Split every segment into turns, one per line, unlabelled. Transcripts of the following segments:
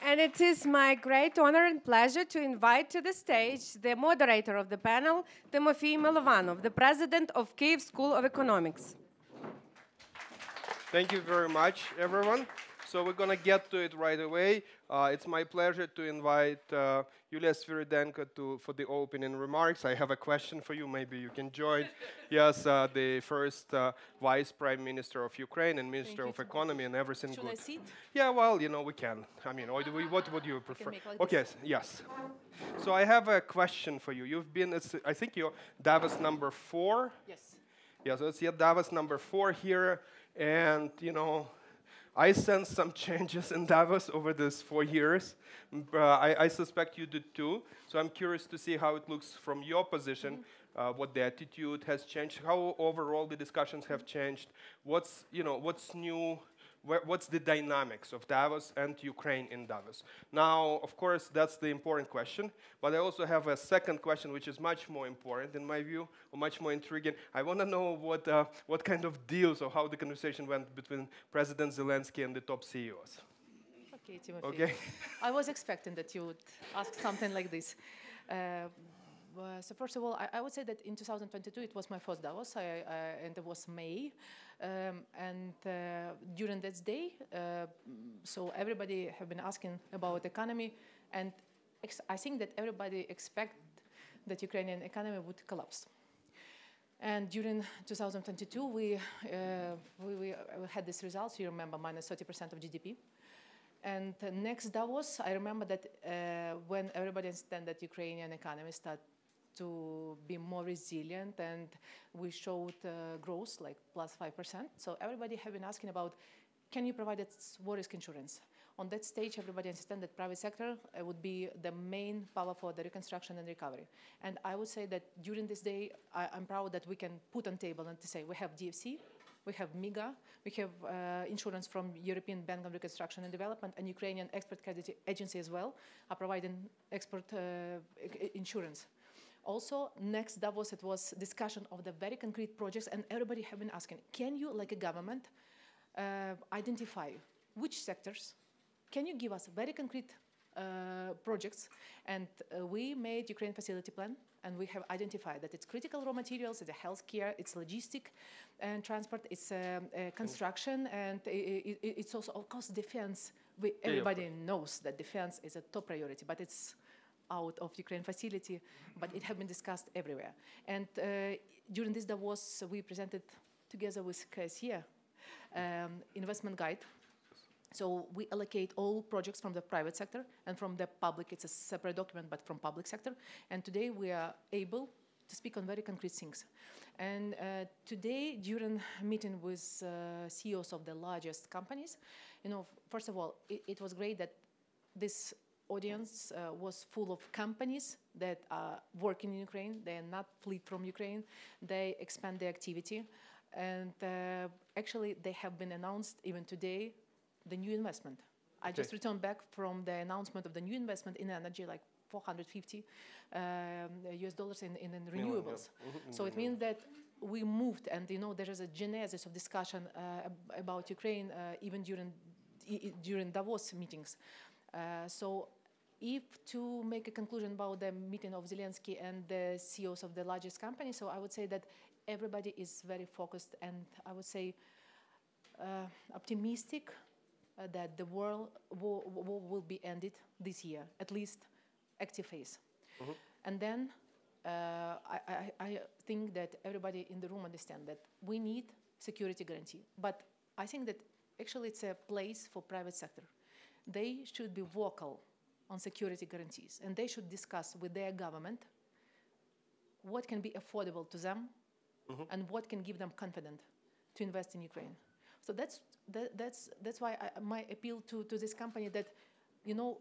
And it is my great honor and pleasure to invite to the stage the moderator of the panel, Timofey Milovanov, the president of Kyiv School of Economics.
Thank you very much, everyone. So we're going to get to it right away. It's my pleasure to invite Yulia Sviridenko for the opening remarks. I have a question for you. Maybe you can join. Yes, the first Vice Prime Minister of Ukraine and Minister of Economy and everything
Should
good.
I sit?
Yeah, well, you know, we can. I mean, what would you prefer?
make like
Okay, yes. So I have a question for you. You've been, I think you're Davos number 4.
Yes.
Yeah, so it's Davos number 4 here. And, you know, I sense some changes in Davos over these 4 years. I suspect you did too. So I'm curious to see how it looks from your position, what the attitude has changed, how overall the discussions have changed, what's new, what's the dynamics of Davos and Ukraine in Davos. Now, of course, that's the important question. But I also have a second question, which is much more important in my view, or much more intriguing. I want to know what kind of deals or how the conversation went between President Zelensky and the top CEOs.
Okay, Timothy.
Okay.
I was expecting that you would ask something like this. So first of all, I would say that in 2022 it was my first Davos, and it was May, and during that day, so everybody have been asking about economy, and I think that everybody expect that Ukrainian economy would collapse. And during 2022, we had these results. You remember, minus 30% of GDP. And the next Davos, I remember that when everybody understand that Ukrainian economy start to be more resilient, and we showed growth like plus 5%. So everybody have been asking about, can you provide us war risk insurance? On that stage, everybody understand that private sector would be the main power for the reconstruction and recovery. And I would say that during this day, I'm proud that we can put on table and to say we have DFC, we have MIGA, we have insurance from European Bank of Reconstruction and Development, and Ukrainian Export Credit Agency as well are providing export insurance. Also, next Davos, it was discussion of the very concrete projects, and everybody have been asking, can you, like a government, identify which sectors, can you give us very concrete projects? And we made Ukraine facility plan, and we have identified that it's critical raw materials, it's healthcare, it's logistic and transport, it's construction, and it's also, of course, defense. Everybody knows that defense is a top priority, but it's out of Ukraine facility, but it has been discussed everywhere. And during this Davos, we presented together with KSE investment guide. So we allocate all projects from the private sector and from the public. It's a separate document, but from public sector. And today we are able to speak on very concrete things. And today, during a meeting with CEOs of the largest companies, you know, first of all, it was great that this audience was full of companies that are working in Ukraine. They are not fleed from Ukraine. They expand their activity. And actually, they have been announced even today, the new investment. I just returned back from the announcement of the new investment in energy, like 450 US dollars in renewables. So it means that we moved, and you know, there is a genesis of discussion about Ukraine even during Davos meetings. So if to make a conclusion about the meeting of Zelensky and the CEOs of the largest companies, so I would say that everybody is very focused, and I would say optimistic that the war will be ended this year, at least active phase. And then I think that everybody in the room understands that we need security guarantee. But I think that actually it's a place for private sector. They should be vocal on security guarantees, and they should discuss with their government what can be affordable to them and what can give them confidence to invest in Ukraine. So that's why my appeal to this company that, you know,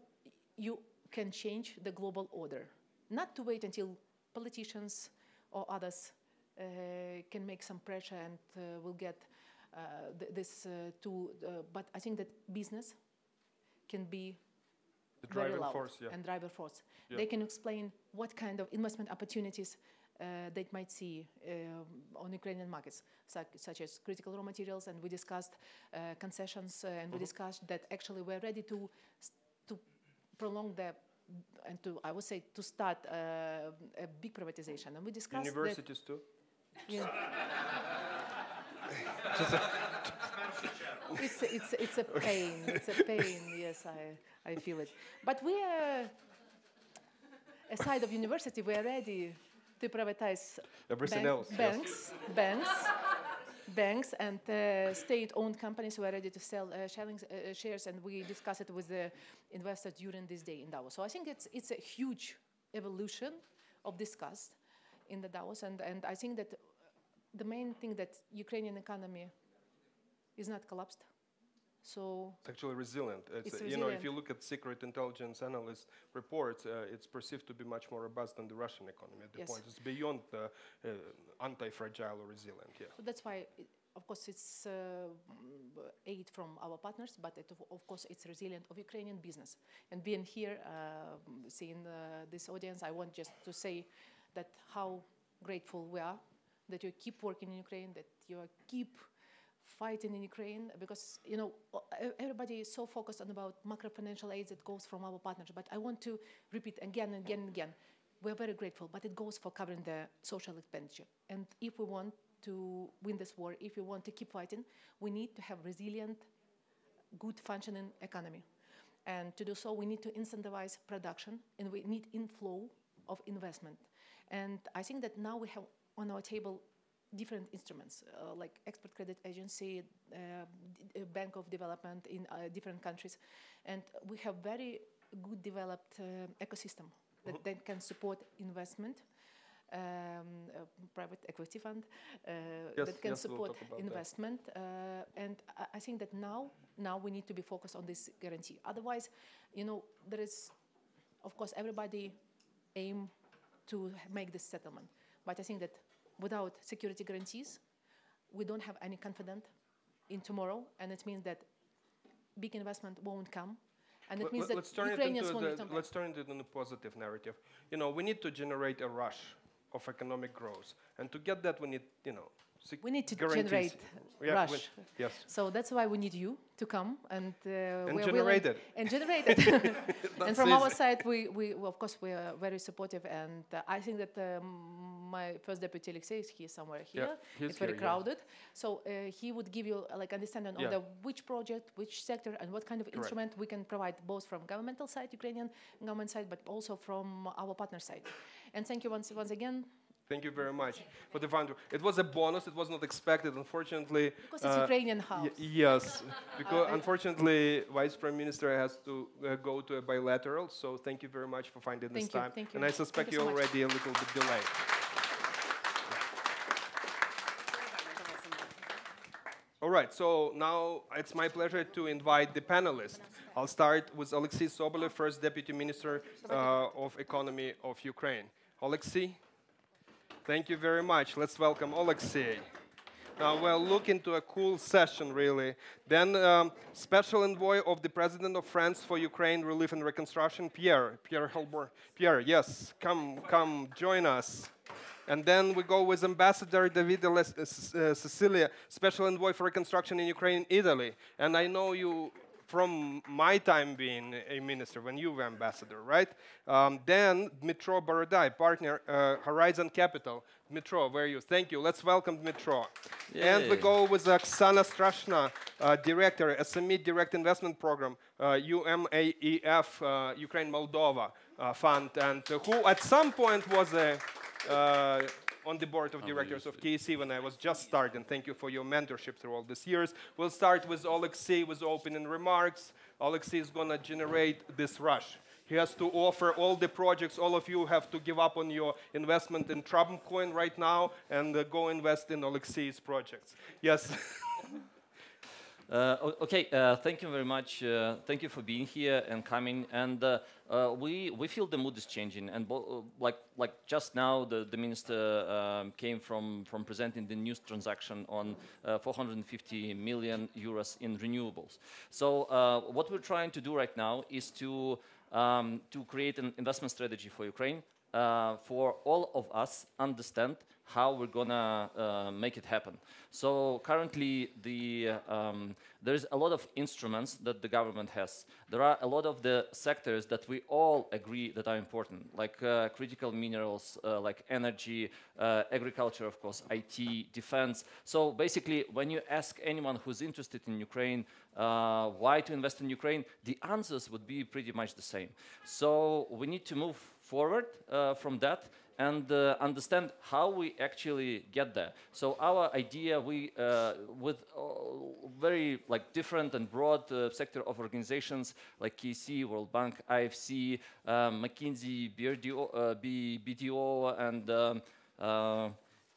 you can change the global order, not to wait until politicians or others can make some pressure and will get this tool. But I think that business can be
the
very
driving
loud
force,
and driver force.
Yeah.
They can explain what kind of investment opportunities they might see on Ukrainian markets, such as critical raw materials, and we discussed concessions, and we discussed that actually we're ready to prolong the, and to, I would say, to start a big privatization. And we discussed
universities too?
Yeah. It's a pain. It's a pain. Yes, I feel it. But we are, aside of university, we are ready to privatize
everything else.
Banks and state-owned companies. We are ready to sell shares, and we discussed it with the investors during this day in Davos. So I think it's a huge evolution of discussed in the Davos, and I think that the main thing that Ukrainian economy is not collapsed. So
it's actually resilient.
It's
You
resilient.
know, if you look at secret intelligence analyst reports, it's perceived to be much more robust than the Russian economy at the point. It's beyond anti-fragile or resilient. Yeah.
So that's why, of course, it's aid from our partners, but of course it's resilient of Ukrainian business. And being here, seeing this audience, I want just to say that how grateful we are that you keep working in Ukraine, that you keep fighting in Ukraine, because everybody is so focused on about macro-financial aid that goes from our partners. But I want to repeat again and again and again, we're very grateful, but it goes for covering the social expenditure. And if we want to win this war, if we want to keep fighting, we need to have resilient, good functioning economy. And to do so, we need to incentivize production, and we need inflow of investment. And I think that now we have on our table different instruments, like Export Credit Agency, Bank of Development in different countries. And we have very good developed ecosystem that can support investment, private equity fund, that can support investment. And I think that now we need to be focused on this guarantee. Otherwise, there is, of course, everybody aim to make this settlement. But I think that without security guarantees, we don't have any confidence in tomorrow, and it means that big investment won't come, and it means that Ukrainians won't come back.
Let's turn it into a positive narrative. We need to generate a rush of economic growth, and to get that, we need,
we need to
guarantees.
Generate rush.
Yes.
So that's why we need you to come and
generate it.
And generate it. And from our side, we of course we are very supportive. And I think that my first deputy Alexei is here somewhere here.
Yeah,
it's very crowded. So he would give you like understanding on the which project, which sector, and what kind of instrument we can provide, both from governmental side, Ukrainian government side, but also from our partner side. And thank you once again.
Thank you very much for the fund. It was a bonus. It was not expected, unfortunately.
Because it's Ukrainian house.
Yes, because unfortunately, Vice Prime Minister has to go to a bilateral. So thank you very much for finding this time.
Thank you.
And I suspect you're already a little bit delayed. All right, so now it's my pleasure to invite the panelists. I'll start with Alexei Sobolev, First Deputy Minister of Economy of Ukraine. Alexei, thank you very much. Let's welcome Alexei. Now we'll look into a cool session, really. Then Special Envoy of the President of France for Ukraine, Relief and Reconstruction, Pierre Helbor. Pierre, yes, come join us. And then we go with Ambassador Davide Cecilia, Special Envoy for Reconstruction in Ukraine, Italy. And I know you from my time being a minister, when you were ambassador, right? Then Dmitro Borodai, partner, Horizon Capital. Dmitro, where are you? Thank you. Let's welcome Dmitro. Yay. And we go with Oksana Strashna, Director, SME Direct Investment Program, UMAEF, Ukraine-Moldova Fund, and who at some point was on the board of directors of KEC when I was just starting. Thank you for your mentorship through all these years. We'll start with Alexei with opening remarks. Alexei is going to generate this rush. He has to offer all the projects. All of you have to give up on your investment in Trump coin right now and go invest in Alexei's projects. Yes.
Okay, thank you very much. Thank you for being here and coming. And we feel the mood is changing. And like just now, the minister came from presenting the news transaction on 450 million euros in renewables. So what we're trying to do right now is to create an investment strategy for Ukraine for all of us understand how we're gonna make it happen. So currently, there's a lot of instruments that the government has. There are a lot of the sectors that we all agree that are important, like critical minerals, like energy, agriculture, of course, IT, defense. So basically, when you ask anyone who's interested in Ukraine, why to invest in Ukraine, the answers would be pretty much the same. So we need to move forward from that and understand how we actually get there. So our idea, with very different and broad sector of organizations like KC, World Bank, IFC, McKinsey, BDO, and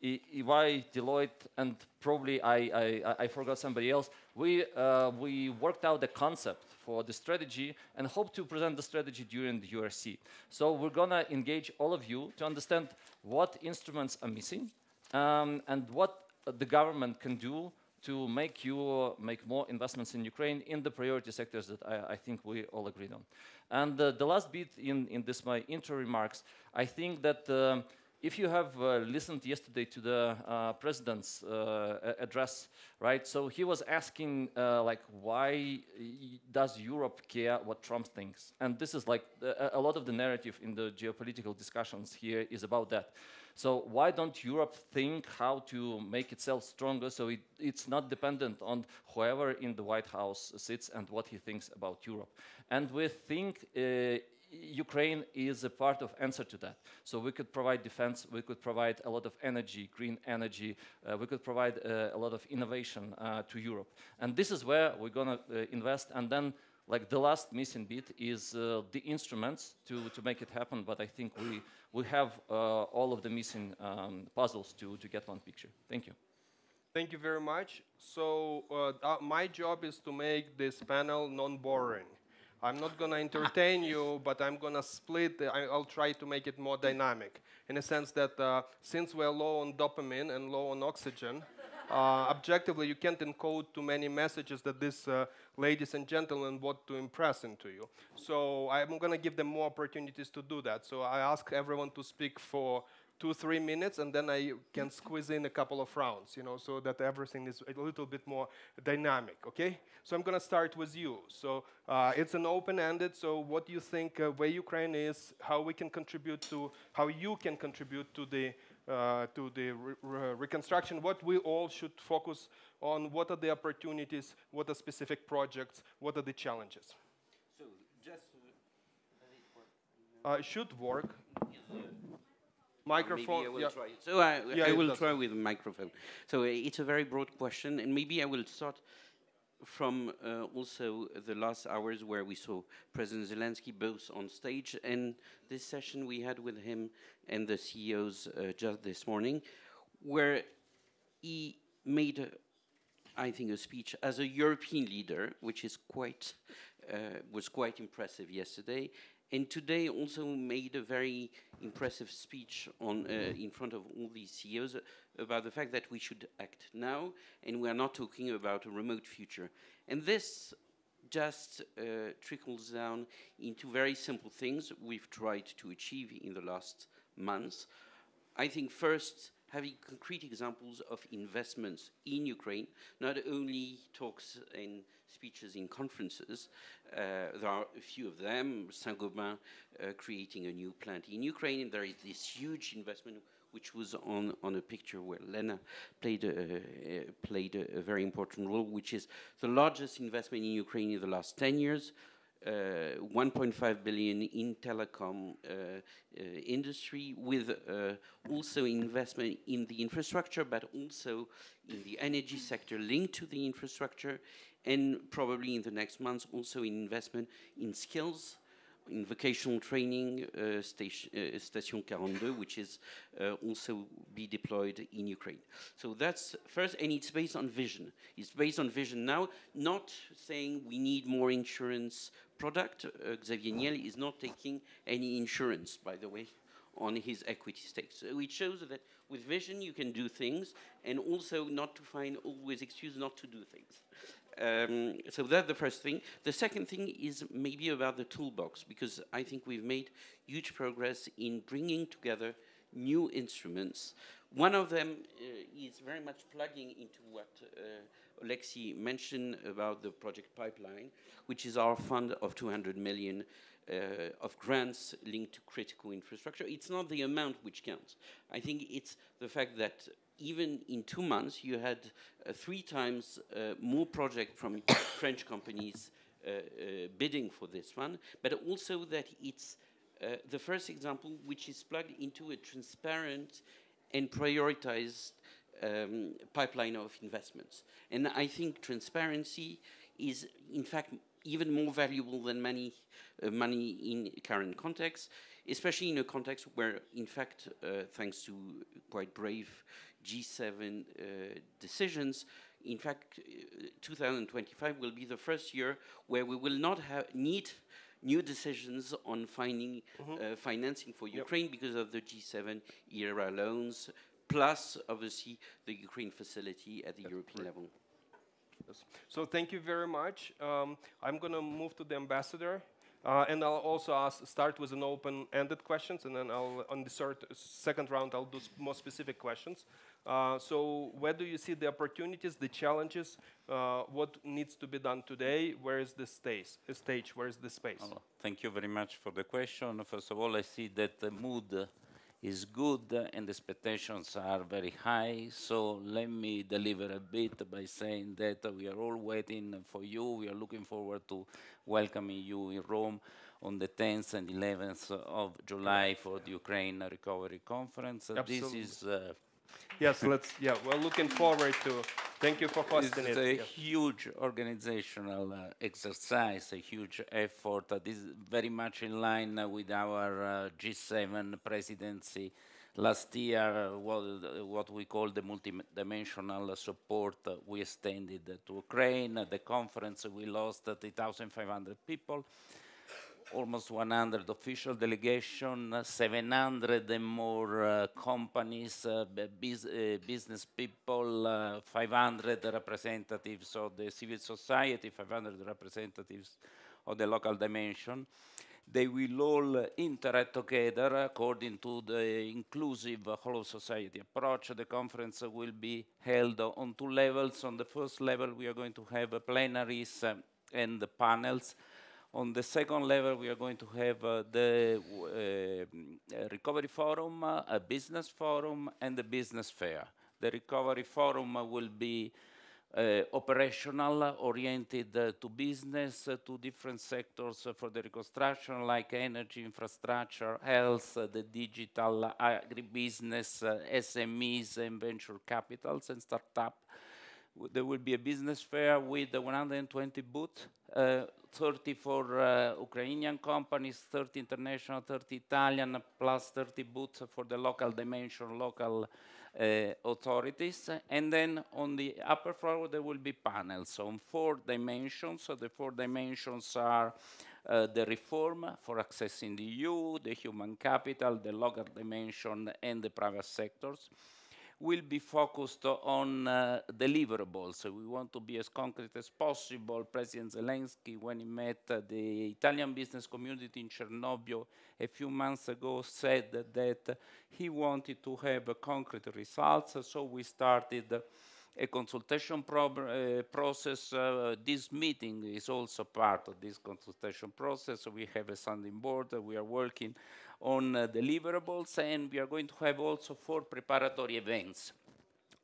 EY, Deloitte, and probably I forgot somebody else. We worked out the concept for the strategy and hope to present the strategy during the URC. So we're gonna engage all of you to understand what instruments are missing and what the government can do to make more investments in Ukraine in the priority sectors that I think we all agreed on. And the last bit in this my intro remarks, I think that if you have listened yesterday to the president's address, right? So he was asking, why does Europe care what Trump thinks? And this is a lot of the narrative in the geopolitical discussions here is about that. So why don't Europe think how to make itself stronger so it's not dependent on whoever in the White House sits and what he thinks about Europe? And we think Ukraine is a part of answer to that. So we could provide defense, we could provide a lot of energy, green energy, we could provide a lot of innovation to Europe. And this is where we're gonna invest. And then the last missing bit is the instruments to make it happen. But I think we have all of the missing puzzles to get one picture. Thank you.
Thank you very much. So my job is to make this panel non-boring. I'm not going to entertain you, but I'm going to split. I'll try to make it more dynamic in a sense that since we're low on dopamine and low on oxygen, objectively, you can't encode too many messages that these ladies and gentlemen want to impress into you. So I'm going to give them more opportunities to do that. So I ask everyone to speak for 2-3 minutes, and then I can squeeze in a couple of rounds, so that everything is a little bit more dynamic, okay? So I'm going to start with you. So it's an open-ended, so what do you think where Ukraine is, how we can contribute to, how you can contribute to the reconstruction, what we all should focus on, what are the opportunities, what are specific projects, what are the challenges?
So just, does it work?
Should work. Microphone.
Maybe I will try. So I will try with a microphone. So it's a very broad question, and maybe I will start from also the last hours where we saw President Zelensky both on stage and this session we had with him and the CEOs just this morning, where he made, I think, a speech as a European leader, which is was quite impressive yesterday. And today also made a very impressive speech in front of all these CEOs about the fact that we should act now, and we are not talking about a remote future. And this just trickles down into very simple things we've tried to achieve in the last months. I think first, having concrete examples of investments in Ukraine, not only talks and speeches in conferences. There are a few of them. Saint-Gobain creating a new plant in Ukraine. And there is this huge investment, which was on a picture where Lena played a very important role, which is the largest investment in Ukraine in the last 10 years. 1.5 billion in telecom industry, with also investment in the infrastructure, but also in the energy sector linked to the infrastructure, and probably in the next months also in investment in skills, in vocational training, Station 42, which is also be deployed in Ukraine. So that's first, and it's based on vision. It's based on vision now, not saying we need more insurance product. Xavier Niel is not taking any insurance, by the way, on his equity stakes. So it shows that with vision you can do things, and also not to find always excuse not to do things. So that's the first thing. The second thing is maybe about the toolbox, because I think we've made huge progress in bringing together new instruments. One of them is very much plugging into what Alexei mentioned about the project pipeline, which is our fund of 200 million of grants linked to critical infrastructure. It's not the amount which counts. I think it's the fact that even in 2 months, you had 3 times more projects from French companies bidding for this one, but also that it's the first example which is plugged into a transparent and prioritized pipeline of investments. And I think transparency is, in fact, even more valuable than money in current context, especially in a context where, in fact, thanks to quite brave G7 decisions, in fact, 2025 will be the first year where we will not need new decisions on finding financing for Ukraine because of the G7 era loans, plus, obviously, the Ukraine facility at the European level.
Yes. So thank you very much. I'm going to move to the ambassador. And I'll also start with an open-ended questions, and then on the second round, I'll do more specific questions. So where do you see the opportunities, the challenges? What needs to be done today? Where is the stage? Where is the space?
Thank you very much for the question. First of all, I see that the mood is good and the expectations are very high. So let me deliver a bit by saying that we are all waiting for you. We are looking forward to welcoming you in Rome on the 10th and 11th of July for the Ukraine Recovery Conference.
Absolutely.
This is
yes, we're looking forward to. Thank you for hosting it.
It's a huge organizational exercise, a huge effort. This is very much in line with our G7 presidency last year, what we call the multidimensional support we extended to Ukraine. The conference, we lost 3,500 people. Almost 100 official delegation, 700 and more companies, business people, 500 representatives of the civil society, 500 representatives of the local dimension. They will all interact together according to the inclusive whole of society approach. The conference will be held on 2 levels. On the first level, we are going to have plenaries and panels. On the second level, we are going to have the Recovery Forum, a business forum, and a business fair. The Recovery Forum will be operational, oriented to business, to different sectors for the reconstruction, like energy, infrastructure, health, the digital, agribusiness, SMEs, and venture capitals and startup. There will be a business fair with 120 booths, 30 for Ukrainian companies, 30 international, 30 Italian, plus 30 booths for the local dimension, local authorities. And then on the upper floor, there will be panels on 4 dimensions. So the 4 dimensions are the reform for accessing the EU, the human capital, the local dimension, and the private sectors. Will be focused on deliverables. So we want to be as concrete as possible. President Zelensky, when he met the Italian business community in Chernobyl a few months ago, said that he wanted to have concrete results. So we started a consultation process. This meeting is also part of this consultation process. So we have a sounding board. We are working on deliverables, and we are going to have also 4 preparatory events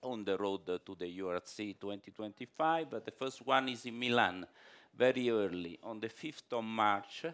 on the road to the URC 2025. But the first one is in Milan, very early, on the 5th of March,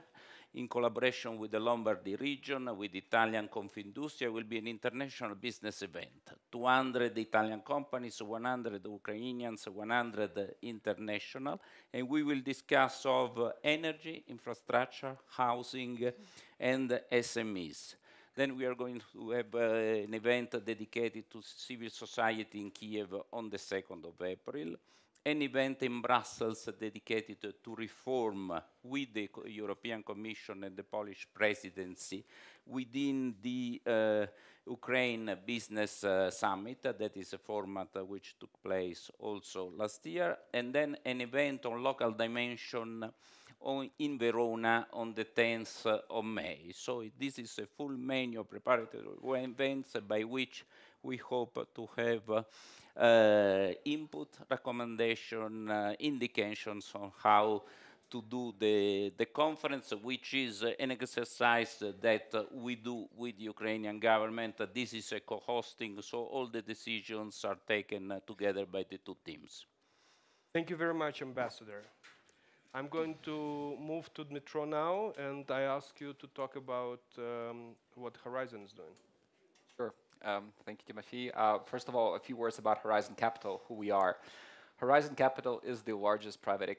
in collaboration with the Lombardy region, with Italian Confindustria, will be an international business event. 200 Italian companies, 100 Ukrainians, 100 international, and we will discuss of energy, infrastructure, housing, and SMEs. Then we are going to have an event dedicated to civil society in Kyiv on the 2nd of April. an event in Brussels dedicated to reform with the European Commission and the Polish presidency within the Ukraine Business Summit. That is a format which took place also last year. And then an event on local dimension in Verona on the 10th of May. So this is a full menu of preparatory events by which we hope to have input, recommendation, indications on how to do the conference, which is an exercise that we do with the Ukrainian government. This is a co-hosting, so all the decisions are taken together by the two teams.
Thank you very much, Ambassador. I'm going to move to Dmitro now, and I ask you to talk about what Horizon is doing.
Sure. Thank you, Timothy. First of all, a few words about Horizon Capital, who we are. Horizon Capital is the largest private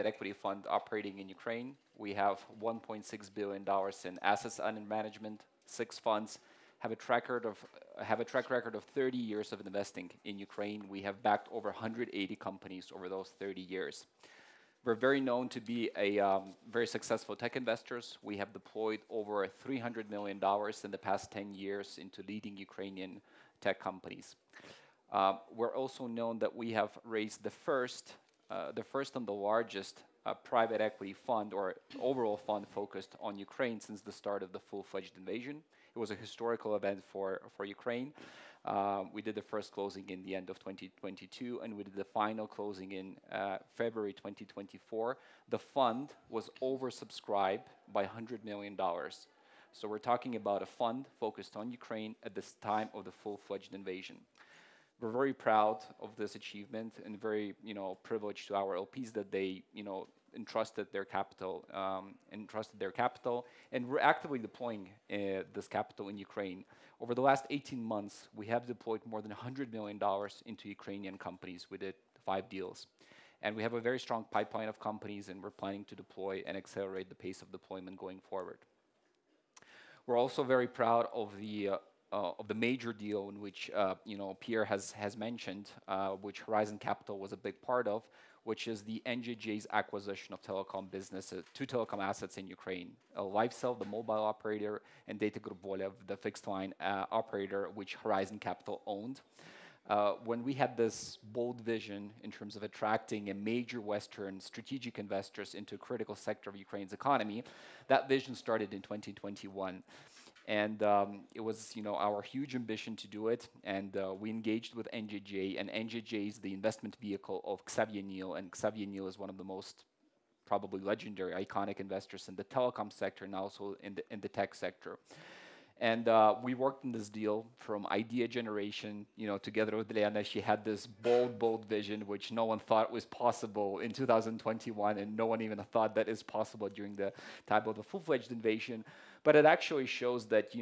equity fund operating in Ukraine. We have $1.6 billion in assets under management, 6 funds, have a track record of 30 years of investing in Ukraine. We have backed over 180 companies over those 30 years. We're very known to be a very successful tech investors. We have deployed over $300 million in the past 10 years into leading Ukrainian tech companies. We're also known that we have raised the first and the largest private equity fund or overall fund focused on Ukraine since the start of the full-fledged invasion. It was a historical event for Ukraine. We did the first closing in the end of 2022, and we did the final closing in February 2024. The fund was oversubscribed by $100 million. So we're talking about a fund focused on Ukraine at this time of the full-fledged invasion. We're very proud of this achievement and very, privileged to our LPs that they, entrusted their capital, and we're actively deploying this capital in Ukraine. Over the last 18 months, we have deployed more than $100 million into Ukrainian companies. We did 5 deals. And we have a very strong pipeline of companies, and we're planning to deploy and accelerate the pace of deployment going forward. We're also very proud of the major deal in which Pierre has mentioned, which Horizon Capital was a big part of, which is the NJJ's acquisition of telecom businesses, 2 telecom assets in Ukraine, LifeCell, the mobile operator, and Data Group Volev, the fixed line operator, which Horizon Capital owned. When we had this bold vision in terms of attracting a major Western strategic investors into a critical sector of Ukraine's economy, that vision started in 2021. And it was, our huge ambition to do it. And we engaged with NJJ, and NJJ is the investment vehicle of Xavier Niel. And Xavier Niel is one of the most probably legendary, iconic investors in the telecom sector and also in the tech sector. And we worked in this deal from idea generation, together with Leana. She had this bold vision, which no one thought was possible in 2021, and no one even thought that is possible during the time of the full-fledged invasion. But it actually shows that,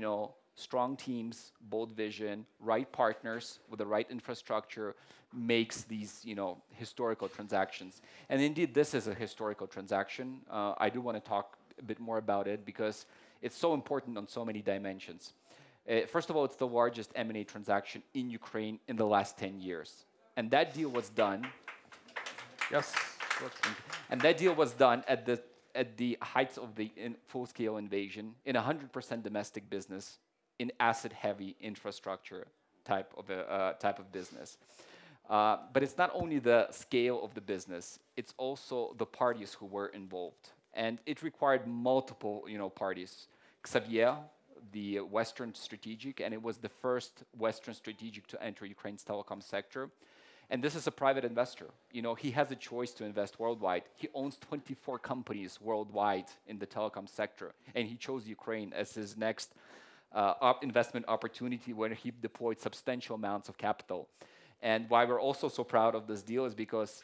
strong teams, bold vision, right partners with the right infrastructure makes these, historical transactions. And indeed, this is a historical transaction. I do want to talk a bit more about it because it's so important on so many dimensions. First of all, it's the largest M&A transaction in Ukraine in the last 10 years. And that deal was done. Yes. And that deal was done at the heights of the full-scale invasion in 100% domestic business, in asset-heavy infrastructure type of business. But it's not only the scale of the business; it's also the parties who were involved, and it required multiple, parties. Xavier, the Western strategic, and it was the first Western strategic to enter Ukraine's telecom sector. And this is a private investor. He has a choice to invest worldwide. He owns 24 companies worldwide in the telecom sector, and he chose Ukraine as his next investment opportunity where he deployed substantial amounts of capital. And why we're also so proud of this deal is because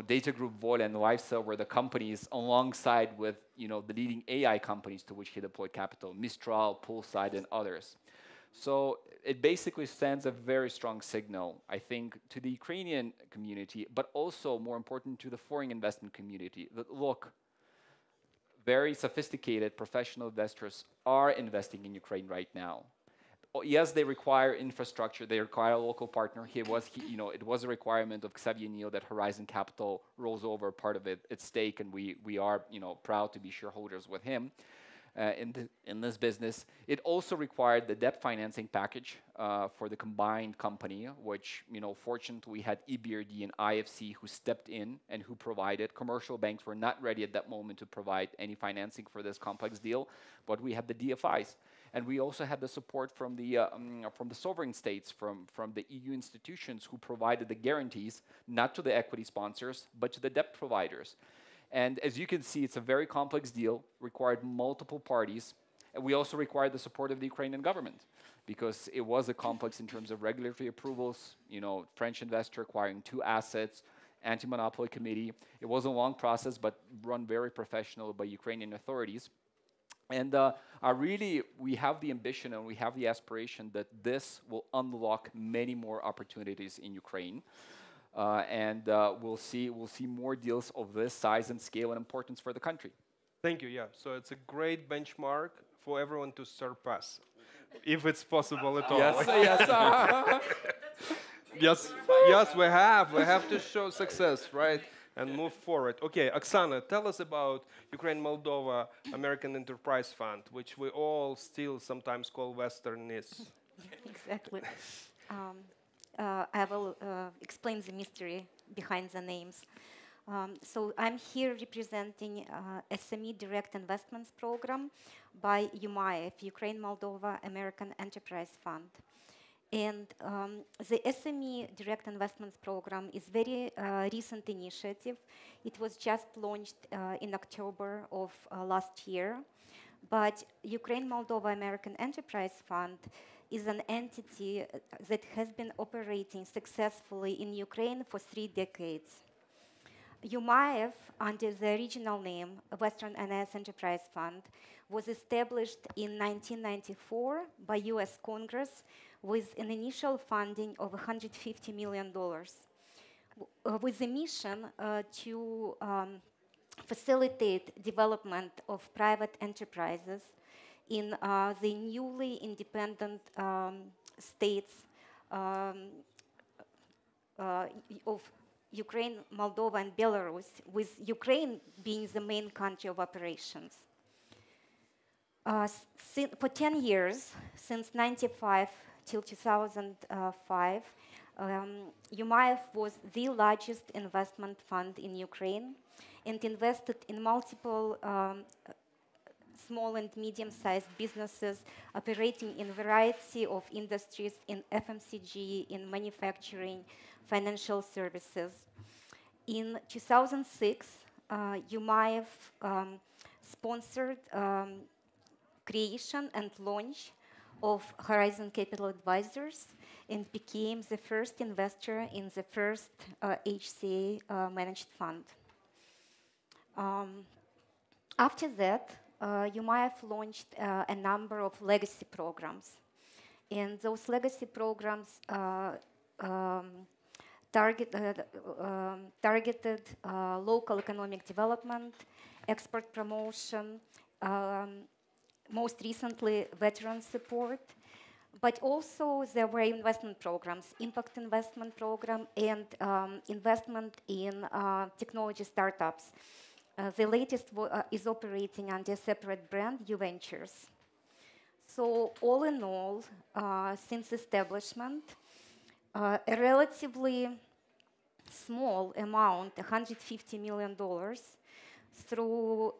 Data Group Volev and LifeCell were the companies alongside with the leading AI companies to which he deployed capital, Mistral, Poolside, and others. So it basically sends a very strong signal, I think, to the Ukrainian community, but also, more important, to the foreign investment community, that, look, very sophisticated professional investors are investing in Ukraine right now. yes, they require infrastructure. They require a local partner. It was a requirement of Xavier Niel that Horizon Capital rolls over part of its stake, and we are proud to be shareholders with him in this business. It also required the debt financing package for the combined company, which fortunately we had EBRD and IFC who stepped in and who provided. Commercial banks were not ready at that moment to provide any financing for this complex deal, but we had the DFIs. And we also had the support from the sovereign states, from the EU institutions who provided the guarantees, not to the equity sponsors, but to the debt providers. And as you can see, it's a very complex deal, required multiple parties. And we also required the support of the Ukrainian government because it was a complex in terms of regulatory approvals, French investor acquiring 2 assets, anti-monopoly committee. It was a long process, but run very professionally by Ukrainian authorities. And we have the ambition and we have the aspiration that this will unlock many more opportunities in Ukraine. We'll see more deals of this size and scale and importance for the country.
Thank you. Yeah, so it's a great benchmark for everyone to surpass, if it's possible at all.
Yes,
yes, we have to show success, right, and move forward. Okay, Oksana, tell us about Ukraine-Moldova American Enterprise Fund, which we all still sometimes call Western NIS.
Exactly. I will explain the mystery behind the names. So I'm here representing SME Direct Investments Program by UMIF, Ukraine-Moldova American Enterprise Fund. And the SME Direct Investments Program is a very recent initiative. It was just launched in October of last year. But Ukraine-Moldova American Enterprise Fund is an entity that has been operating successfully in Ukraine for 3 decades. UMIF, under the original name, Western NS Enterprise Fund, was established in 1994 by US Congress with an initial funding of $150 million, with the mission to facilitate development of private enterprises in the newly independent states of Ukraine, Moldova, and Belarus, with Ukraine being the main country of operations. For 10 years, since 1995 till 2005, UMIF was the largest investment fund in Ukraine and invested in multiple small and medium-sized businesses operating in a variety of industries in FMCG, in manufacturing, financial services. In 2006, UMIF sponsored creation and launch of Horizon Capital Advisors and became the first investor in the first HCA managed fund. After that, UMIF launched a number of legacy programs. And those legacy programs targeted local economic development, export promotion, most recently veteran support, but also there were investment programs, impact investment program, and investment in technology startups. The latest is operating under a separate brand, U Ventures. So all in all, since establishment, a relatively small amount, $150 million, through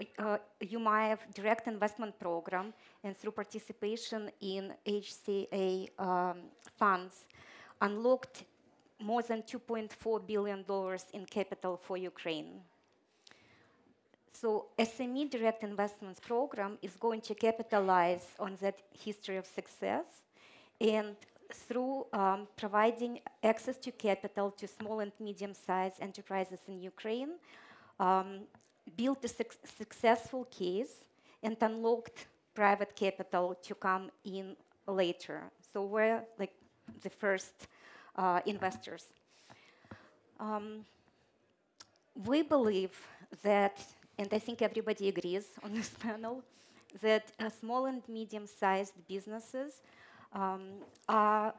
UMIF direct investment program and through participation in HCA funds, unlocked more than $2.4 billion in capital for Ukraine. So SME Direct Investments Program is going to capitalize on that history of success and through providing access to capital to small and medium-sized enterprises in Ukraine, built a successful case and unlocked private capital to come in later. So we're like the first investors. We believe that, and I think everybody agrees on this panel, that small and medium-sized businesses are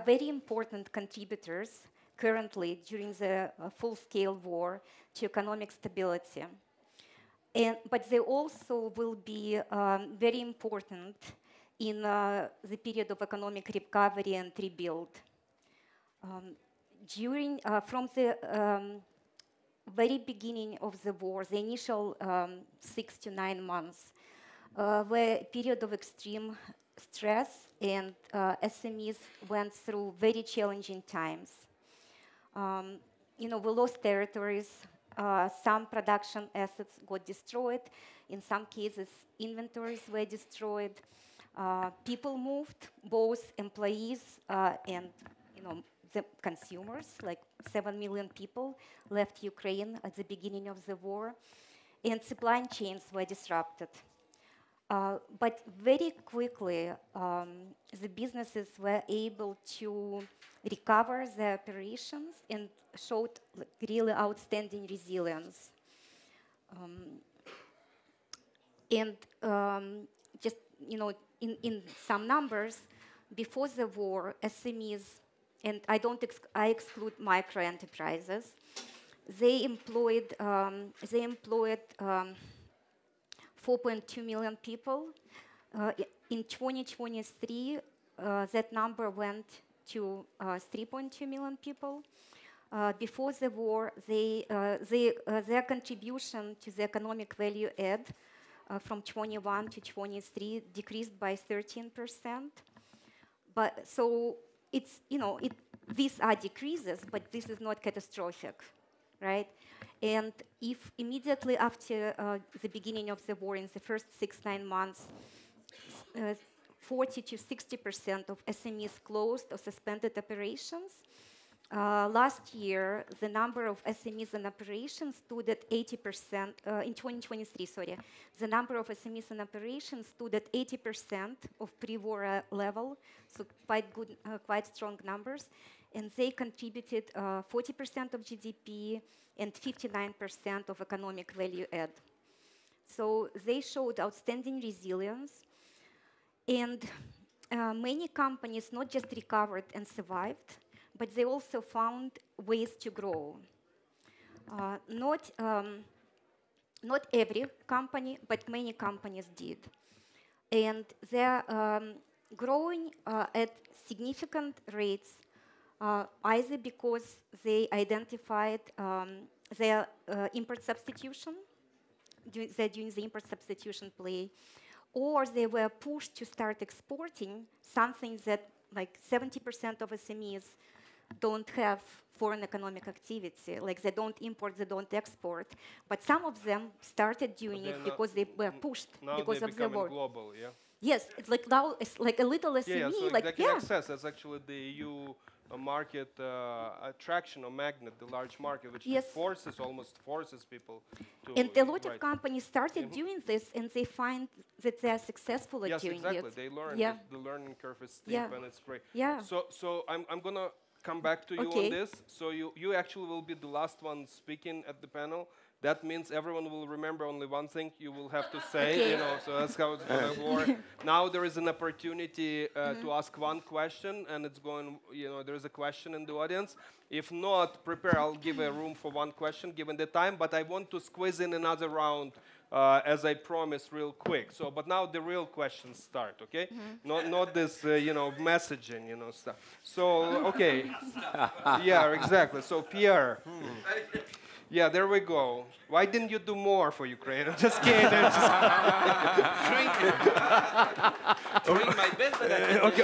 very important contributors currently during the full-scale war to economic stability. But they also will be very important in the period of economic recovery and rebuild. From the very beginning of the war, the initial 6 to 9 months, were a period of extreme stress, and SMEs went through very challenging times. We lost territories. Some production assets got destroyed. In some cases, inventories were destroyed. People moved, both employees and the consumers, like 7 million people left Ukraine at the beginning of the war, and supply chains were disrupted. But very quickly, the businesses were able to recover their operations and showed really outstanding resilience. Just in some numbers, before the war, SMEs, and I exclude micro enterprises, they employed 4.2 million people. In 2023, that number went to 3.2 million people. Before the war, their contribution to the economic value add from 21 to 23 decreased by 13%. But so these are decreases, but this is not catastrophic, right? And if immediately after the beginning of the war, in the first 6-9 months, 40 to 60% of SMEs closed or suspended operations, last year, the number of SMEs in operations stood at 80%. In 2023, sorry, the number of SMEs in operations stood at 80% of pre-war level, so quite good, quite strong numbers, and they contributed 40% of GDP and 59% of economic value add. So they showed outstanding resilience, and many companies not just recovered and survived, but they also found ways to grow. Not every company, but many companies did. And they're growing at significant rates, either because they identified their import substitution, they're doing the import substitution play, or they were pushed to start exporting something that like 70% of SMEs don't have foreign economic activity, like they don't import, they don't export. But some of them started doing it because they were pushed because of the war.
Global, yeah?
Yes, it's like now it's like a little SME.
So
like,
they can access. That's actually the EU market attraction or magnet, the large market, which almost forces people to.
And a lot of companies started doing this, and they find that they are successful at doing it.
Yes, exactly. They learn. The learning curve is steep, and it's great.
Yeah.
So I'm gonna come back to you on this. So you actually will be the last one speaking at the panel. That means everyone will remember only one thing you will have to say, so that's how it's going to work. Now there is an opportunity to ask one question, and it's going, there is a question in the audience. If not, prepare, I'll give a room for one question given the time, but I want to squeeze in another round, as I promised, real quick. So, but now the real questions start, okay? Not this, messaging, stuff. So, okay. Yeah, exactly. So, Pierre. Yeah, there we go. Why didn't you do more for Ukraine? I'm just kidding. I'm just
doing my best, but
okay.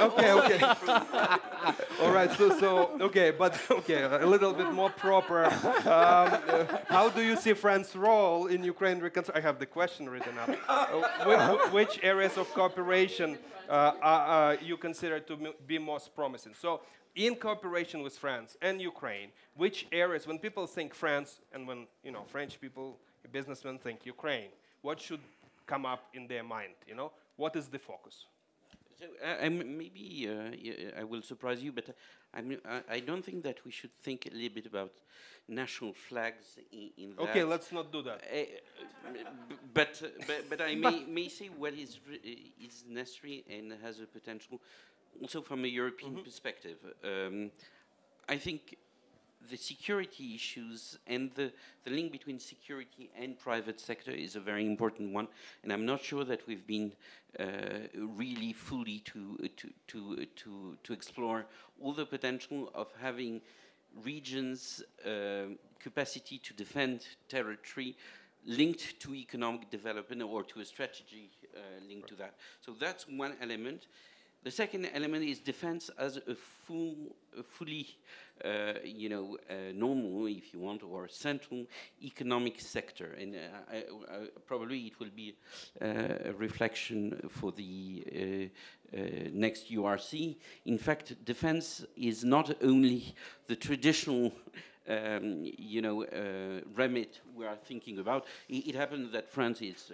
All right. A little bit more proper. How do you see France's role in Ukraine reconstruction? I have the question written up. Which areas of cooperation you consider to be most promising? So, in cooperation with France and Ukraine, which areas, when people think France and when French people, businessmen think Ukraine, what should come up in their mind? What is the focus?
So maybe I will surprise you, but I don't think that we should think a little bit about national flags in that.
Okay, let's not do that.
But I may say what is necessary and has a potential, also from a European perspective. I think the security issues and the link between security and private sector is a very important one, and I'm not sure that we've been really fully to explore all the potential of having regions' capacity to defend territory linked to economic development or to a strategy linked to that. So that's one element. The second element is defense as a fully, normal, if you want, or central economic sector. And probably it will be a reflection for the next URC. In fact, defense is not only the traditional remit we are thinking about. It happens that France is,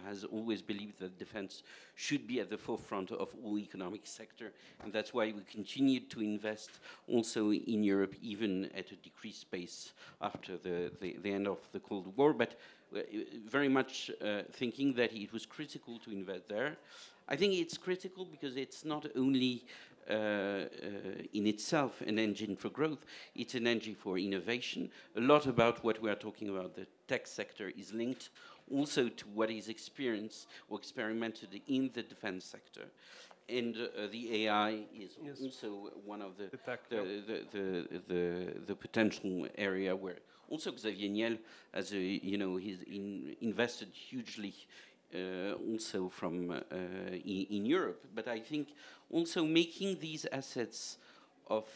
has always believed that defense should be at the forefront of all economic sector, and that's why we continue to invest also in Europe, even at a decreased pace after the end of the Cold War, but very much thinking that it was critical to invest there. I think it's critical because it's not only in itself an engine for growth, it's an engine for innovation. A lot about what we are talking about, the tech sector, is linked also to what is experienced or experimented in the defense sector. And the AI is also one of the potential area where also Xavier Niel, as he's invested hugely also from in Europe, but I think also making these assets of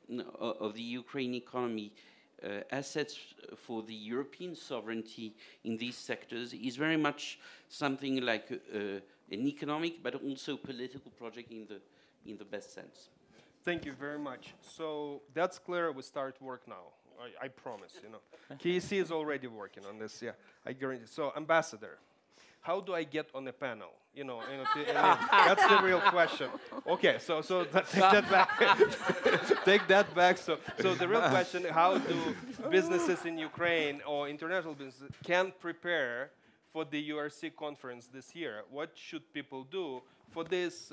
the Ukrainian economy assets for the European sovereignty in these sectors is very much something like an economic but also political project in the best sense.
Thank you very much. So that's clear. We start work now. I promise. KEC is already working on this. Yeah, I guarantee. So, Ambassador, how do I get on a panel? That's the real question. Okay, so take that back. Take that back. So the real question: how do businesses in Ukraine or international businesses can prepare for the URC conference this year? What should people do for this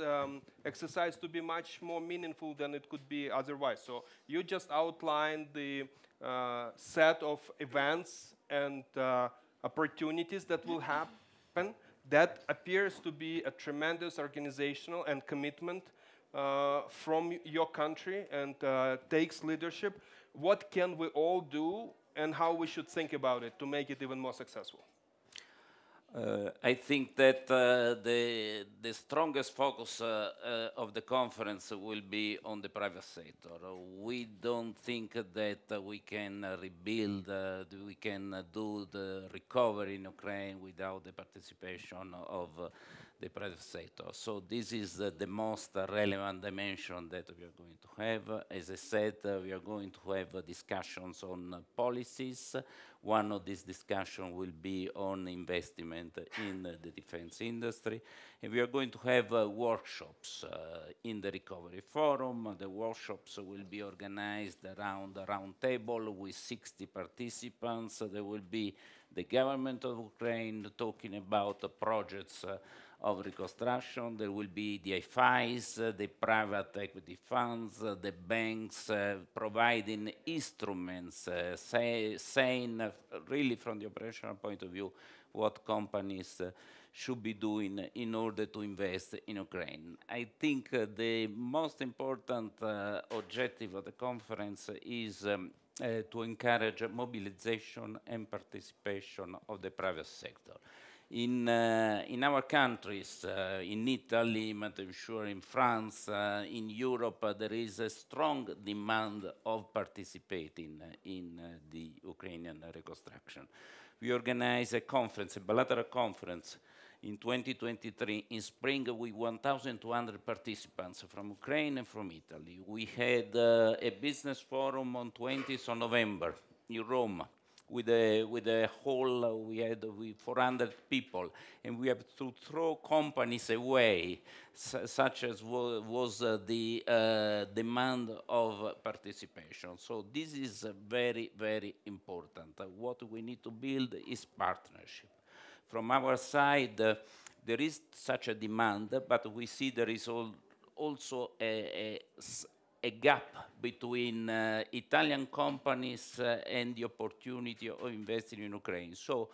exercise to be much more meaningful than it could be otherwise? So you just outlined the set of events and opportunities that will happen. That appears to be a tremendous organizational and commitment from your country and takes leadership. What can we all do and how we should think about it to make it even more successful?
I think that the strongest focus of the conference will be on the private sector. We don't think that we can rebuild, we can do the recovery in Ukraine without the participation of the private sector. So this is the most relevant dimension that we are going to have. As I said, we are going to have discussions on policies. One of these discussions will be on investment in the defense industry. And we are going to have workshops in the Recovery Forum. The workshops will be organized around a round table with 60 participants. There will be the government of Ukraine talking about the projects of reconstruction. There will be the IFIs, the private equity funds, the banks providing instruments, saying really from the operational point of view what companies should be doing in order to invest in Ukraine. I think the most important objective of the conference is to encourage mobilization and participation of the private sector. In our countries, in Italy, but I'm sure in France, in Europe, there is a strong demand of participating in the Ukrainian reconstruction. We organize a conference, a bilateral conference, in 2023 in spring with 1,200 participants from Ukraine and from Italy. We had a business forum on 20th of November in Rome with a whole, we had 400 people, and we have to throw companies away, such as was the demand of participation. So this is very, very important. What we need to build is partnership. From our side, there is such a demand, but we see there is also a gap between Italian companies and the opportunity of investing in Ukraine. So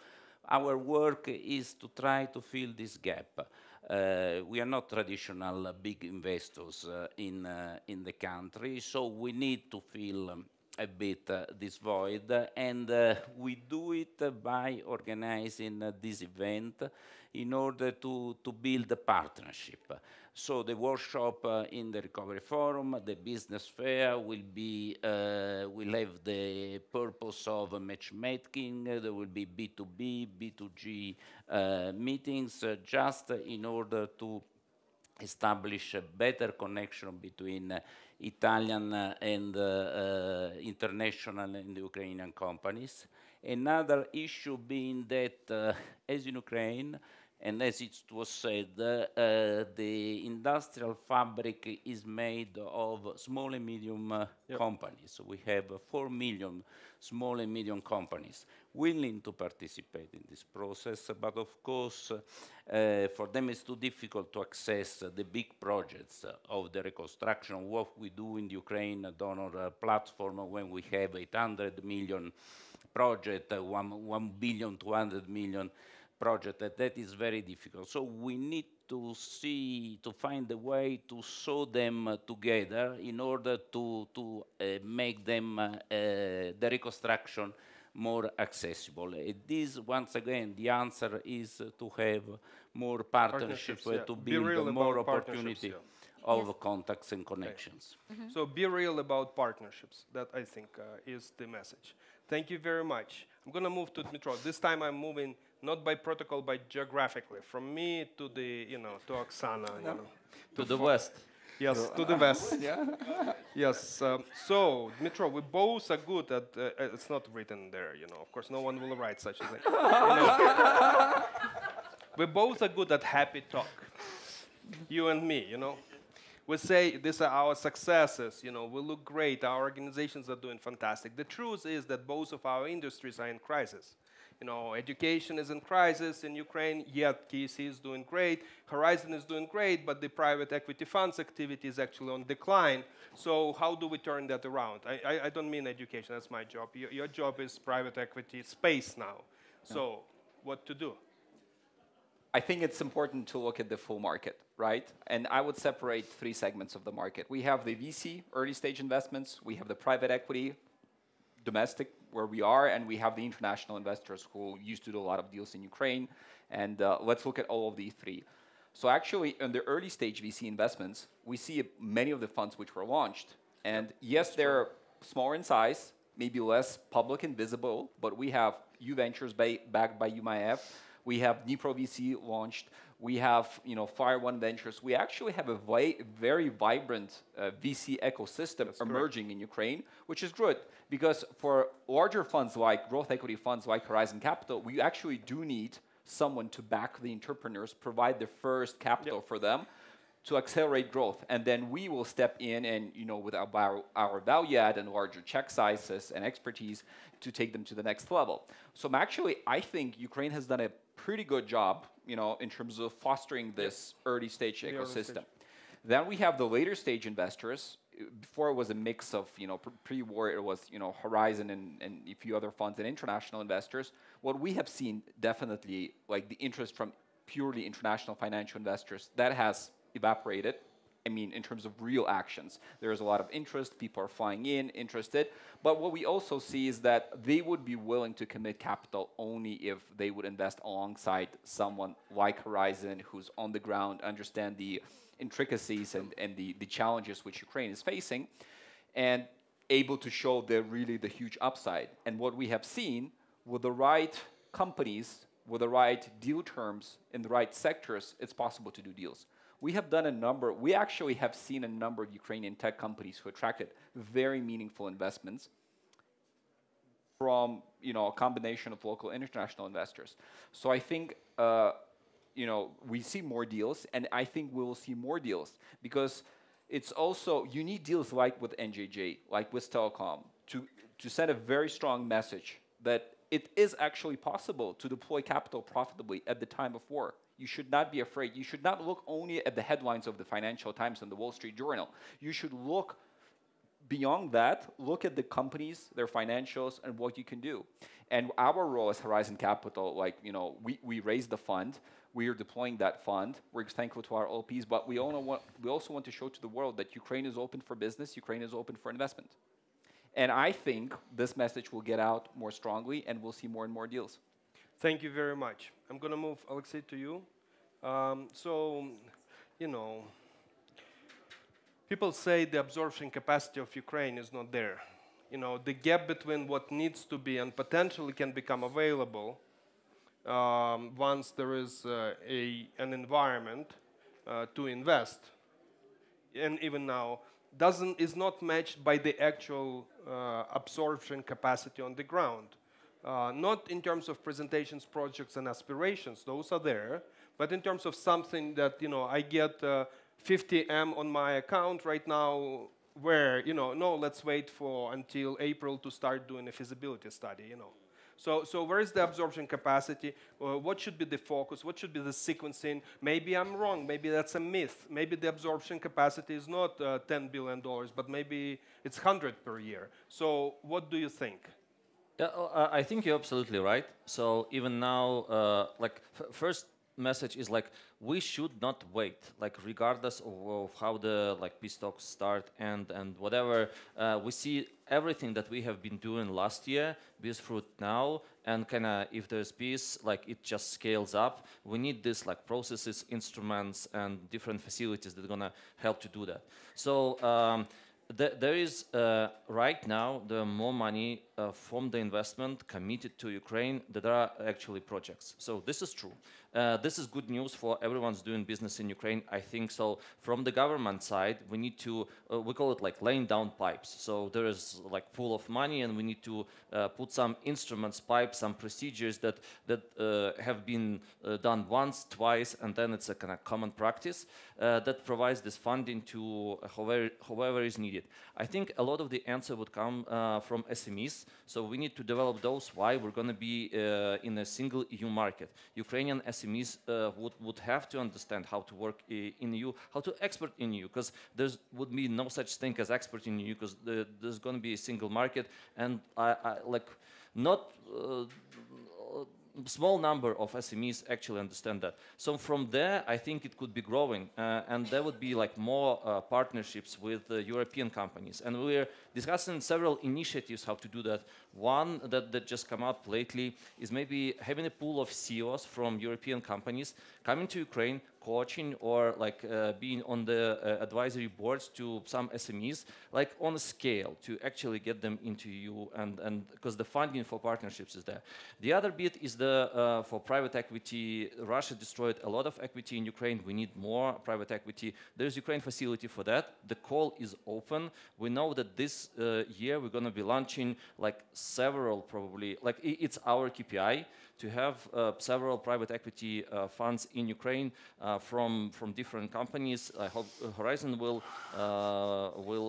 our work is to try to fill this gap. We are not traditional big investors in the country, so we need to fill a bit this void, and we do it by organizing this event in order to build a partnership. So the workshop in the Recovery Forum, the business fair will have the purpose of matchmaking. There will be B2B, B2G meetings, just in order to establish a better connection between Italian and international and Ukrainian companies. Another issue being that, as in Ukraine, and as it was said, the industrial fabric is made of small and medium companies. So we have 4 million small and medium companies willing to participate in this process, but of course, for them it's too difficult to access the big projects of the reconstruction, what we do in the Ukraine donor platform when we have 800 million project, 1 billion, 200 million project, that is very difficult. So we need to find a way to sew them together in order to make them the reconstruction more accessible. This, once again, the answer is to have more partnerships to build more opportunity of contacts and connections.
Okay. So be real about partnerships. That, I think, is the message. Thank you very much. I'm going to move to Dmitro. This time I'm moving not by protocol, but geographically, from me to the, to Oksana,
to the west.
Yes, to the west. Yes. So, Dmitro, we both are good at. It's not written there, Of course, no one will write such a thing. We both are good at happy talk. You and me, We say these are our successes. We look great. Our organizations are doing fantastic. The truth is that both of our industries are in crisis. Education is in crisis in Ukraine, yet KEC is doing great, Horizon is doing great, but the private equity funds activity is actually on decline. So how do we turn that around? I don't mean education, that's my job. Your job is private equity space now. So what to do?
I think it's important to look at the full market, right? And I would separate 3 segments of the market. We have the VC, early stage investments, we have the private equity, domestic, where we are, and we have the international investors who used to do a lot of deals in Ukraine. And let's look at all of these 3. So actually, in the early stage VC investments, we see many of the funds which were launched. And yes, they're smaller in size, maybe less public and visible, but we have U Ventures backed by UMIF. We have Dnipro VC launched. We have, Fire One Ventures. We actually have a very vibrant VC ecosystem emerging in Ukraine, which is good because for larger funds like growth equity funds like Horizon Capital, we actually do need someone to back the entrepreneurs, provide the first capital for them to accelerate growth. And then we will step in and, with our value add and larger check sizes and expertise to take them to the next level. So I think Ukraine has done a pretty good job, in terms of fostering this early stage ecosystem. Then we have the later stage investors. Before it was a mix of, pre-war it was, Horizon and a few other funds and international investors. What we have seen definitely, like the interest from purely international financial investors, that has evaporated. I mean, in terms of real actions, there's a lot of interest, people are flying in, interested. But what we also see is that they would be willing to commit capital only if they would invest alongside someone like Horizon, who's on the ground, understand the intricacies and the challenges which Ukraine is facing, and able to show the huge upside. And what we have seen, with the right companies, with the right deal terms in the right sectors, it's possible to do deals. We actually have seen a number of Ukrainian tech companies who attracted very meaningful investments from a combination of local and international investors. So I think we see more deals, and I think we will see more deals because it's also you need deals like with NJJ, like with Telecom, to send a very strong message that it is actually possible to deploy capital profitably at the time of war. You should not be afraid. You should not look only at the headlines of the Financial Times and the Wall Street Journal. You should look beyond that, look at the companies, their financials, and what you can do. And our role as Horizon Capital, we raised the fund. We are deploying that fund. We're thankful to our LPs, but we also want to show to the world that Ukraine is open for business, Ukraine is open for investment. And I think this message will get out more strongly, and we'll see more and more deals.
Thank you very much. I'm going to move, Alexei, to you. People say the absorption capacity of Ukraine is not there. The gap between what needs to be and potentially can become available once there is an environment to invest, and even now, is not matched by the actual absorption capacity on the ground. Not in terms of presentations, projects, and aspirations, those are there, but in terms of something that, I get 50 M on my account right now, where, no, let's wait until April to start doing a feasibility study, So where is the absorption capacity? What should be the focus? What should be the sequencing? Maybe I'm wrong. Maybe that's a myth. Maybe the absorption capacity is not $10 billion, but maybe it's 100 per year. So what do you think?
Yeah, I think you're absolutely right. So even now, first message is we should not wait, regardless of how the peace talks start and whatever. We see everything that we have been doing last year bears fruit now, and if there's peace, it just scales up. We need this processes, instruments, and different facilities that are gonna help to do that. So. There is right now there are more money from the investment committed to Ukraine that are actually projects. So this is true. This is good news for everyone's doing business in Ukraine. I think so. From the government side, we need to we call it laying down pipes. So there is pool of money, and we need to put some instruments, pipes, some procedures that have been done once, twice, and then it's a kind of common practice that provides this funding to whoever is needed. I think a lot of the answer would come from SMEs, so we need to develop those. Why? We're going to be in a single EU market. Ukrainian SMEs would have to understand how to work in EU, how to export in EU, because there would be no such thing as export in EU, because there's going to be a single market, and not small number of SMEs actually understand that. So from there, I think it could be growing, and there would be more partnerships with European companies. And we're discussing several initiatives how to do that. One that just come up lately is maybe having a pool of CEOs from European companies coming to Ukraine, coaching or being on the advisory boards to some SMEs, on a scale to actually get them into EU, and because the funding for partnerships is there. The other bit is for private equity. Russia destroyed a lot of equity in Ukraine. We need more private equity. There's Ukraine facility for that. The call is open. We know that this year we're going to be launching several, probably, it's our KPI to have several private equity funds in Ukraine from different companies. I hope Horizon will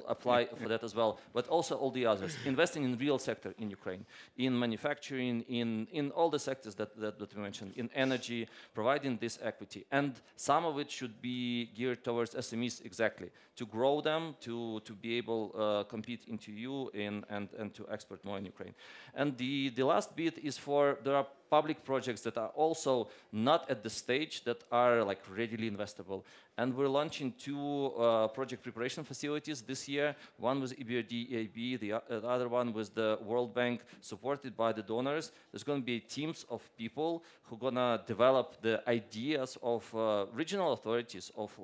apply for that as well, but also all the others. Investing in real sector in Ukraine, in manufacturing, in all the sectors that we mentioned, in energy, providing this equity. And some of it should be geared towards SMEs exactly, to grow them, to be able compete into EU and to export more in Ukraine. And the last bit is there are public projects that are also not at the stage that are readily investable. And we're launching 2 project preparation facilities this year. One was EBRD EIB, the other one was the World Bank, supported by the donors. There's going to be teams of people who are going to develop the ideas of regional authorities, of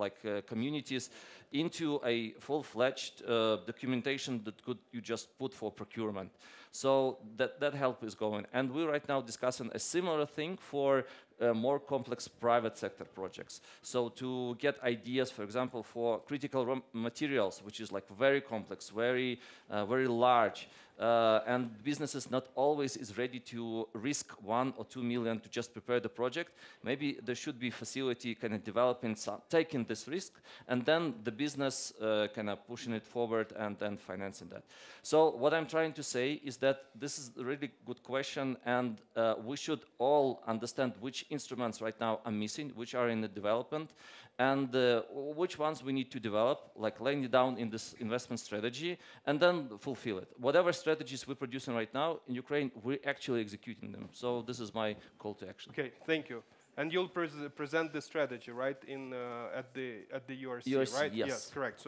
communities, into a full-fledged documentation that you just put for procurement. So that help is going. And we're right now discussing a similar thing for more complex private sector projects. So to get ideas, for example, for critical raw materials, which is like very complex, very large, and businesses not always is ready to risk 1 or 2 million to just prepare the project. Maybe there should be facility kind of developing, taking this risk, and then the business kind of pushing it forward and then financing that. So what I'm trying to say is that this is a really good question, and we should all understand which instruments right now are missing, which are in the development, and which ones we need to develop, like laying it down in this investment strategy, and then fulfill it. Whatever strategies we're producing right now in Ukraine, we're actually executing them. So this is my call to action.
Okay, thank you. And you'll present the strategy, right, in at the URC, right?
Yes,
correct.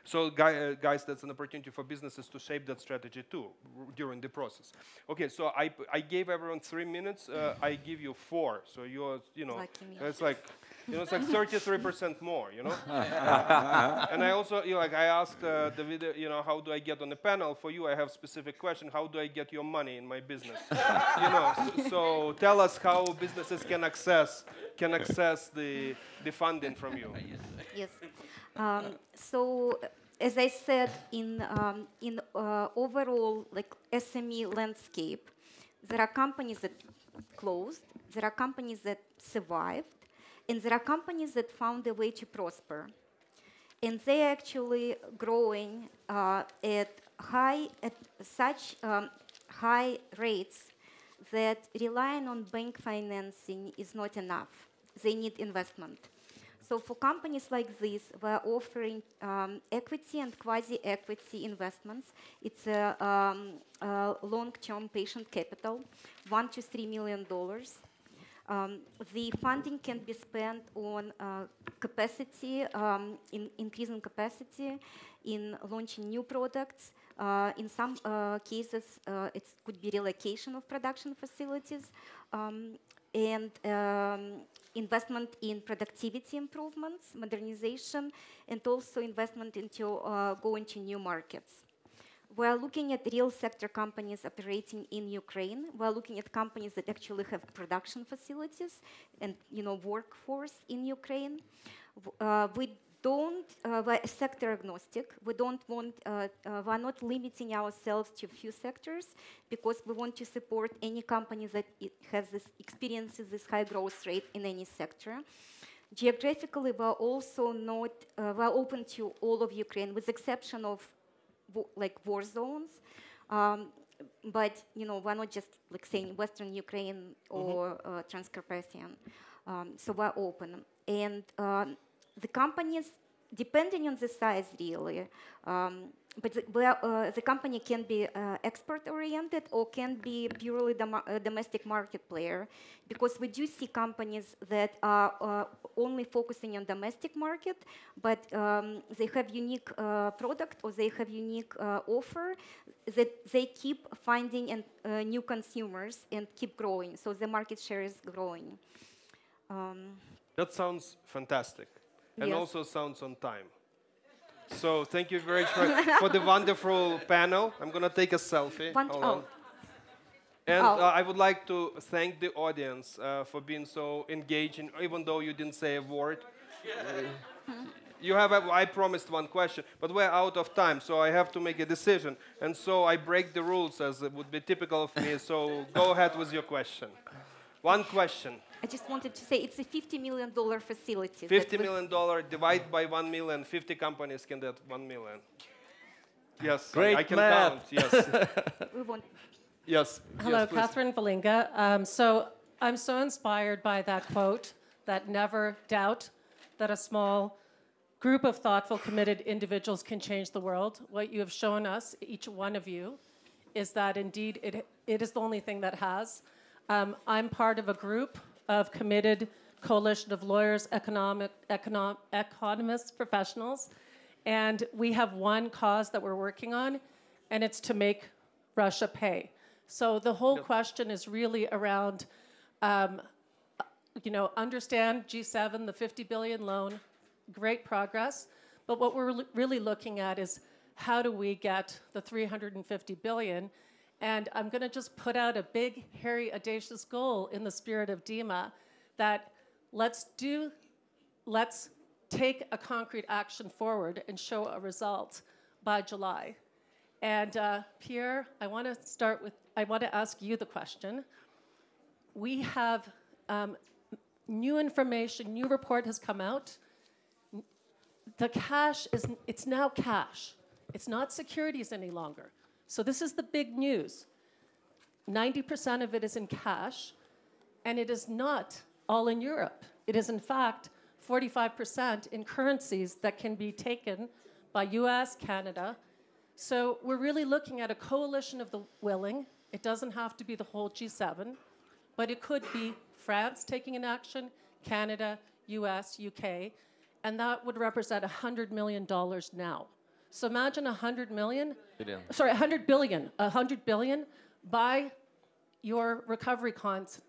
So guys, that's an opportunity for businesses to shape that strategy too during the process. Okay, so I gave everyone 3 minutes. I give you 4. So it's like. It's like 33% more, and I also, I asked the video, how do I get on the panel? For you, I have specific question. How do I get your money in my business? So tell us how businesses can access the funding from you.
Yes. So as I said, in overall SME landscape, there are companies that closed, there are companies that survived, and there are companies that found a way to prosper. And they're actually growing at such high rates that relying on bank financing is not enough. They need investment. So for companies like this, we're offering equity and quasi-equity investments. It's a long-term patient capital, $1 to $3 million. The funding can be spent on capacity, in increasing capacity, in launching new products. In some cases, it could be relocation of production facilities, and investment in productivity improvements, modernization, and also investment into going to new markets. We're looking at real sector companies operating in Ukraine. We're looking at companies that actually have production facilities and workforce in Ukraine. We're sector agnostic. We're not limiting ourselves to a few sectors because we want to support any company that experiences this high growth rate in any sector. Geographically, we're also we're open to all of Ukraine, with the exception of war zones, but we're not just saying Western Ukraine or Transcarpathian. So we're open, and the companies, depending on the size, really. But the company can be export-oriented or can be purely domestic market player, because we do see companies that are only focusing on domestic market, but they have unique product or they have unique offer that they keep finding new consumers and keep growing. So the market share is growing.
That sounds fantastic, and
yes.
Also sounds on time. So thank you very much for the wonderful panel. I'm going to take a selfie. And I would like to thank the audience for being so engaging, even though you didn't say a word. I promised one question, but we're out of time, so I have to make a decision. And so I break the rules, as it would be typical of me. So go ahead with your question. One question.
I just wanted to say it's a $50 million facility.
$50 million divided by 1 million. 50 companies can get 1 million. Yes,
great
I can
math.
count. Yes.
We want.
Yes.
Hello,
yes,
Catherine Valinga. So I'm so inspired by that quote, that never doubt that a small group of thoughtful, committed individuals can change the world. What you have shown us, each one of you, is that indeed it is the only thing that has. I'm part of a group of committed coalition of lawyers, economists, professionals, and we have one cause that we're working on, and it's to make Russia pay. So the whole question is really around, understand G7, the 50 billion loan, great progress, but what we're really looking at is how do we get the 350 billion. And I'm going to just put out a big, hairy, audacious goal in the spirit of Dima. that let's take a concrete action forward and show a result by July. And Pierre, I want to ask you the question. We have new information, new report has come out. The cash it's now cash. It's not securities any longer. So this is the big news. 90% of it is in cash, and it is not all in Europe. It is, in fact, 45% in currencies that can be taken by US, Canada. So we're really looking at a coalition of the willing. It doesn't have to be the whole G7, but it could be France taking an action, Canada, US, UK, and that would represent $100 million now. So imagine 100 million, sorry, 100 billion, 100 billion by your recovery conference.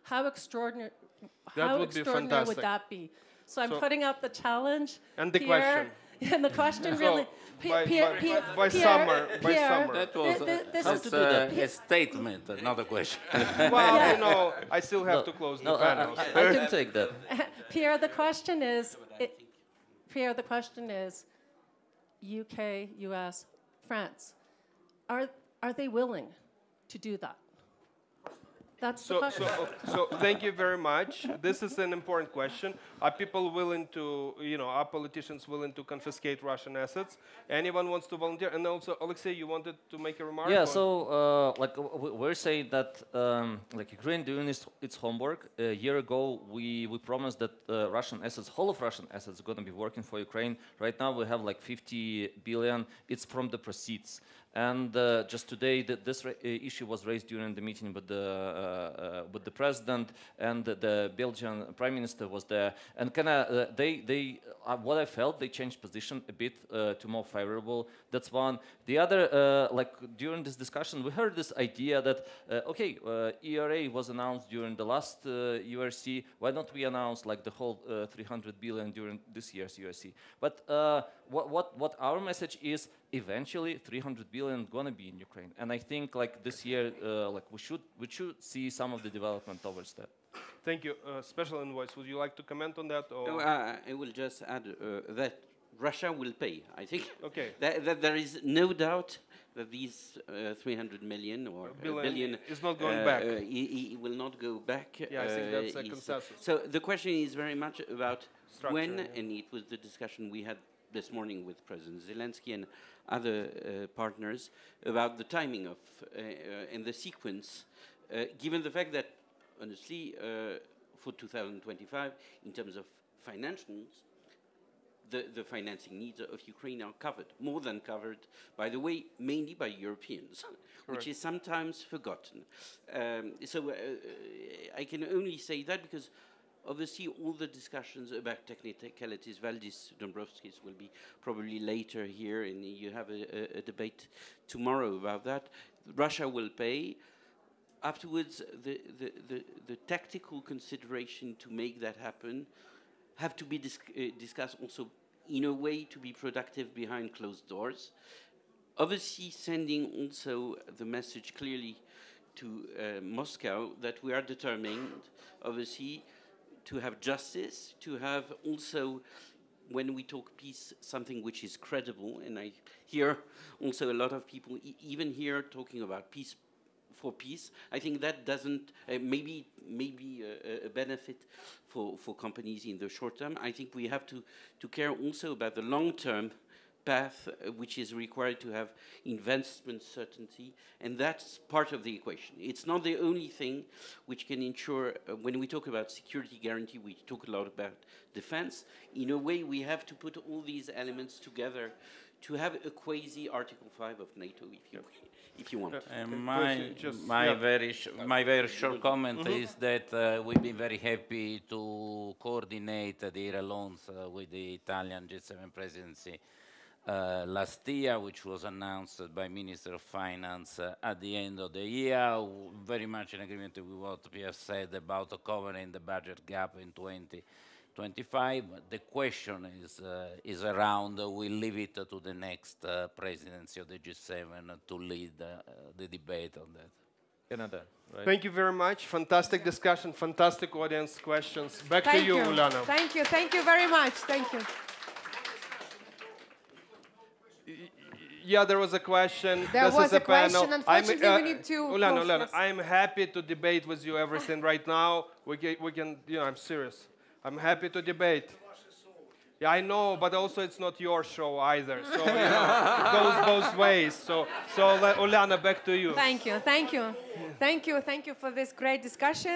How extraordinary, would that be? So I'm putting out the challenge.
And the
Pierre,
question.
And the question really,
by summer.
That was a statement, not a question.
Well, you know, I still have to close the panel.
I can take that.
Pierre, the question is, UK, US, France, are they willing to do that? That's the question.
So thank you very much. This is an important question. Are people willing to, are politicians willing to confiscate Russian assets? Anyone wants to volunteer? And also, Alexei, you wanted to make a remark?
Yeah, so we're saying that Ukraine doing its homework. A year ago, we promised that Russian assets, whole of Russian assets, are going to be working for Ukraine. Right now, we have like 50 billion. It's from the proceeds. And just today, this issue was raised during the meeting with the president, and the Belgian prime minister was there. And what I felt, they changed position a bit to more favorable. That's one. The other, during this discussion, we heard this idea that ERA was announced during the last URC. Why don't we announce like the whole 300 billion during this year's URC? But what our message is, eventually 300 billion gonna be in Ukraine, and I think like this year, we should see some of the development towards that.
Thank you. Special envoy, would you like to comment on that? Or?
No, I will just add that Russia will pay. I think
okay.
that there is no doubt that these 300 million or billion
is not going back.
It will not go back.
Yeah, I think that's a consensus.
So the question is very much about
structure,
when, and it was the discussion we had this morning with President Zelensky and other partners about the timing of and the sequence, given the fact that, honestly, for 2025, in terms of financials, the financing needs of Ukraine are covered, more than covered, by the way, mainly by Europeans, which is sometimes forgotten. So I can only say that because obviously, all the discussions about technicalities, Valdis Dombrovskis will be probably later here, and you have a debate tomorrow about that. Russia will pay. Afterwards, the tactical consideration to make that happen have to be discussed also in a way to be productive behind closed doors. Obviously, sending also the message clearly to Moscow that we are determined, obviously, to have justice, to have also, when we talk peace, something which is credible. And I hear also a lot of people, even here, talking about peace for peace. I think that doesn't, maybe a benefit for companies in the short term. I think we have to care also about the long-term path, which is required to have investment certainty, and that's part of the equation. It's not the only thing which can ensure, when we talk about security guarantee, we talk a lot about defense. In a way, we have to put all these elements together to have a quasi Article 5 of NATO, if you want.
My very short comment is that we've been very happy to coordinate the ERA loans with the Italian G7 presidency last year, which was announced by Minister of Finance at the end of the year, very much in agreement with what Pierre said about covering the budget gap in 2025. The question is around, we'll leave it to the next presidency of the G7 to lead the debate on that.
Canada, right?
Thank you very much. Fantastic discussion, fantastic audience questions. Back to you, Uliana.
Thank you very much. Thank you.
Yeah, there was a question.
There was a
panel.
question. Unfortunately, we need to
Uliana,
close, yes.
I'm happy to debate with you everything right now. We can, I'm serious. I'm happy to debate. Yeah, I know, but also it's not your show either. So, it goes both ways. So Uliana, back to you.
Thank you for this great discussion.